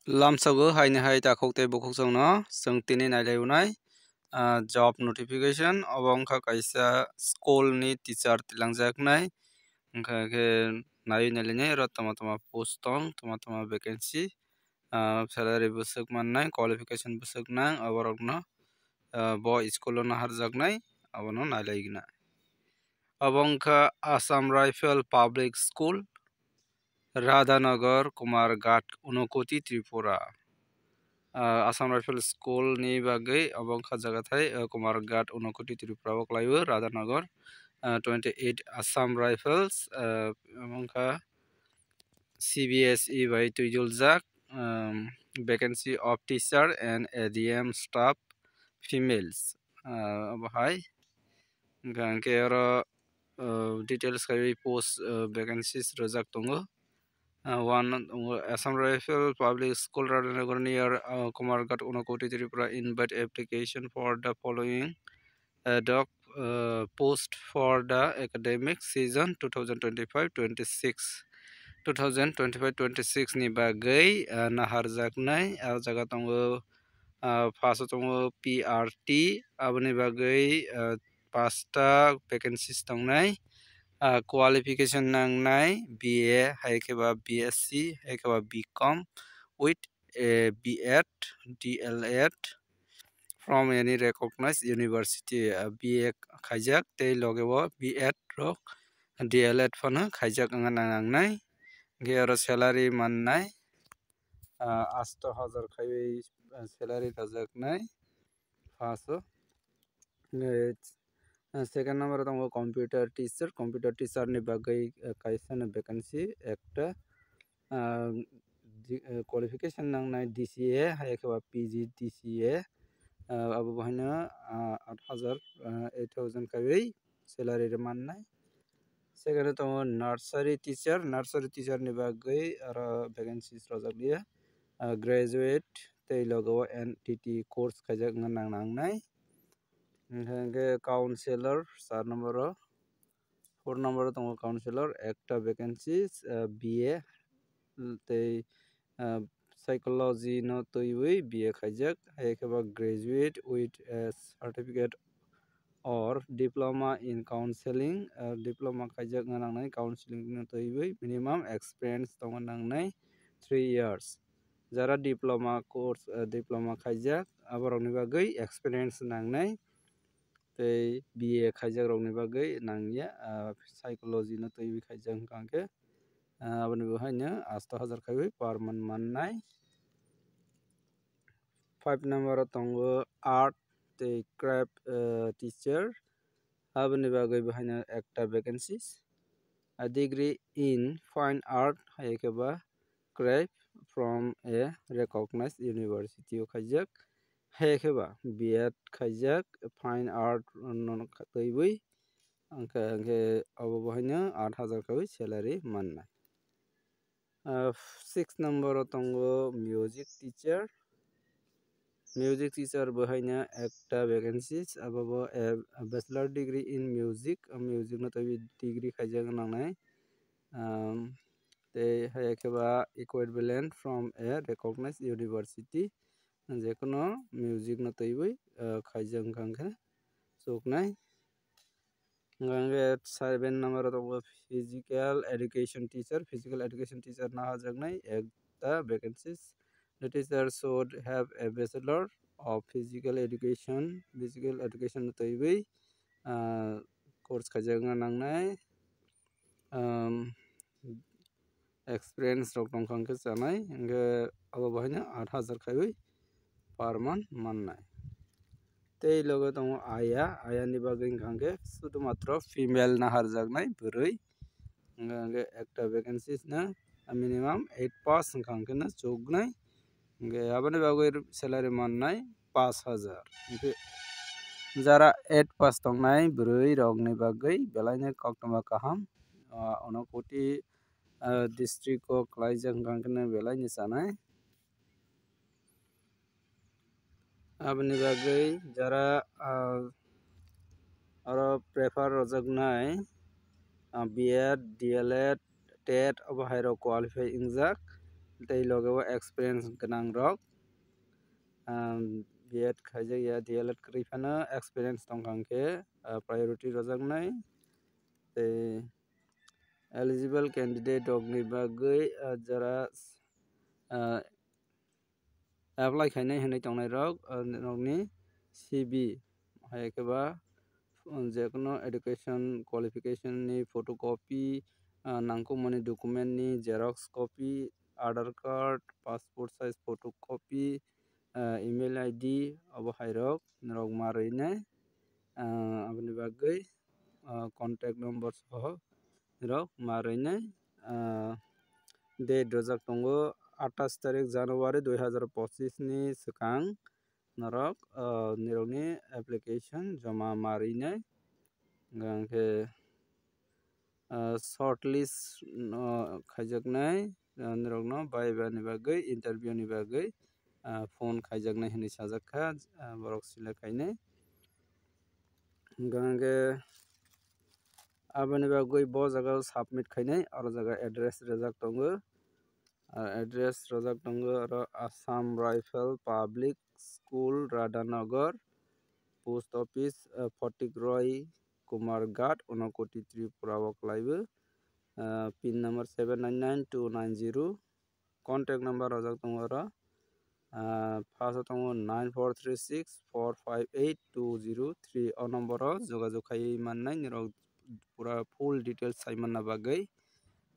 Lamsago haini hai takokte bokokjongno जों tini nailaiunai job notification obongkha kaisa school ni teacher tilangjaknai wngkha khe nai nailani ro toma post tong toma vacancy salary bwsuk mannai qualification bwsuknai aborokno bo school o naharjaknai abono nailaigna obongkha Assam Rifle Public School Radhanagar Kumarghat Unakoti Tripura Assam Rifle School ni bagai obongkha jagathai Kumarghat Unakoti Tripura o klaiyo Radhanagar 28 Assam Rifles obongkha CBSE by tuijuljak vacancy of teacher and ADM staff females bahai hingke aro details kai post vacancies rojak tongo one Assam Rifle Public School Radhanagar near Kumarghat Unakoti Tripura invite application for the following doc post for the academic season 2025-26 ni bagai naharjaknai jaga tongo first tongo PRT aboni bagai pasta vacancies tongnai qualification nangnai BA haikeba BSc haikeba BCom with BEd DLEd from any recognized university BA khaijak tei logeo BEd rok DLEd phano khaijak anga nangnai gero salary mannai 8000 khaiwi salary kajaknai first second number tongo computer teacher ni bagai kaisa na vacancy ekta qualification nangnai DCA haikeba PG DCA abo bahina 8000 khaiwi salary re mannai second tongo nursery teacher ni bagai aro vacancies rojakliya graduate tei logo NTT course khaijak nangnai hingke counselor 4 number 4 number tongo counselor ekta vacancies BA tei psychology no toiwi BA khaijak haikeba graduate with a certificate or diploma in counseling diploma khaijak nangnai counseling no toiwi minimum experience tongo nangnai 3 years jara diploma course diploma khaijak aborokni bagai experience nangnai tei BA khaijak rokni bagai nangya psychology no toiwi khaijak wngkha khe aboni buhaino 8000 khaiwi per month mannai 5 number tongo art tei craft teacher aboni bagai buhaino ekta vacancies a degree in fine art haikeba craft from a recognized university o khaijak haikeba BEd khaijak fine art no toiwi angkhe abo buhaino 8000 khaiwi salary mannai 6 number tongo music teacher buhaino ekta vacancies abo bachelor degree in music no toiwi degree khaijak nangnai tei haikeba equivalent from a recognized university jekono music no toiwi khaijak wngkha khe chuknai hingke 7 number tongo physical education teacher naharjaknai ekta vacancies the teacher should have a bachelor of physical education no toiwi course khaijak nangnai experience rok tongkha khe chanai hingke abo bahaino 8000 khaiwi per month mannai tei logo tongo aya ni bagai wngkha khe shudu matro female naharjaknai bwrwi wngkha khe ekta vacancies no minimum 8 pass wngkha khe no chuknai hingke aboni bagui salary mannai 5000 hingke jara 8 pass tongnai bwrwi rokni bagai belai no koktoma kaham Unakoti district o klaijak wngkha khe no belai no chanai aboni bagai jara aro prefer rojaknai BEd DLEd TET abo hai rok qualify wngjak tei logo experience ganang rok B.Ed khaijak ya DLED kwrwi phano experience tongkangkhe priority rojaknai tei eligible candidate rokni bagwi jara apply khainai hinui tongnai rok rokni CV hai keba jekono education qualification ni photocopy nangkukmani document ni xerox copy Aadhaar card passport size photocopy email ID abo hairok rok marwinai aboni bagwi contact number soho rok marwinai date rojak tongo 28 tarik January 2025 ni swkang norok nirokni application joma marinai hingke shortlist khaijaknai nirokno viva ni bagwi interview ni bagwi phone khaijaknai hinui sajakha borok select khainai hingke aboni bagwi bo jaga submit khainai aro jaga address rijak tongo address rojak tongo aro Assam Rifle Public School Radhanagar post office Photik Roy Kumarghat Unakoti Tripura o khlaibu pin number 799290 contact number rojak tongo aro first tongo 9436458203 o number o jogajog khai mannai nirok pura full details sai manna bagwi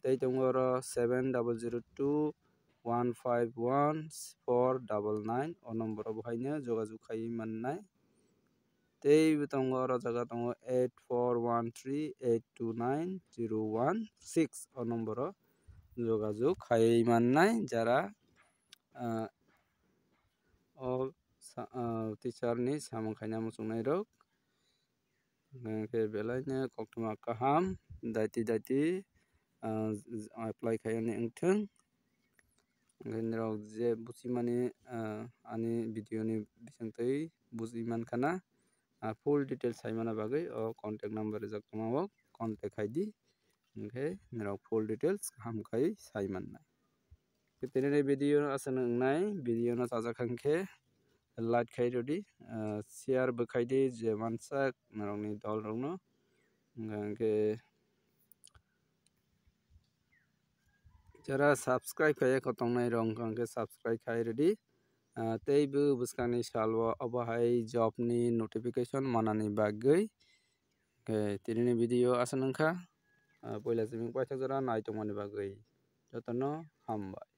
tei tongo aro 7002151499 o number o haino jogajog khai mannai tei bo tongo aro jaga tongo 8413829016 o number o jogajog khai mannai jara teacher ni samung khaina muchungnai rok hingke belai no koktwma kaham daiti apply khaiyani wngthang hingke norok je buchimani ani video ni bisingtwi buji mankha full details saimana bagwi o contact number rijak tongma o contact khaidi hingke norok full details kaham khai sai mannai tini video asano wngnai video no chajak hangkhe like khai rodi share bo khai di je mansak norokni dol rokno hingke jara subscribe khai kotongnai rok hingke subscribe khai rodi tei bo bwskangni sal o abo hai job ni notification manani bagwi tini ni video asano wngkha puila chikon paithak jora nai tongmani bagwi jotono hambai।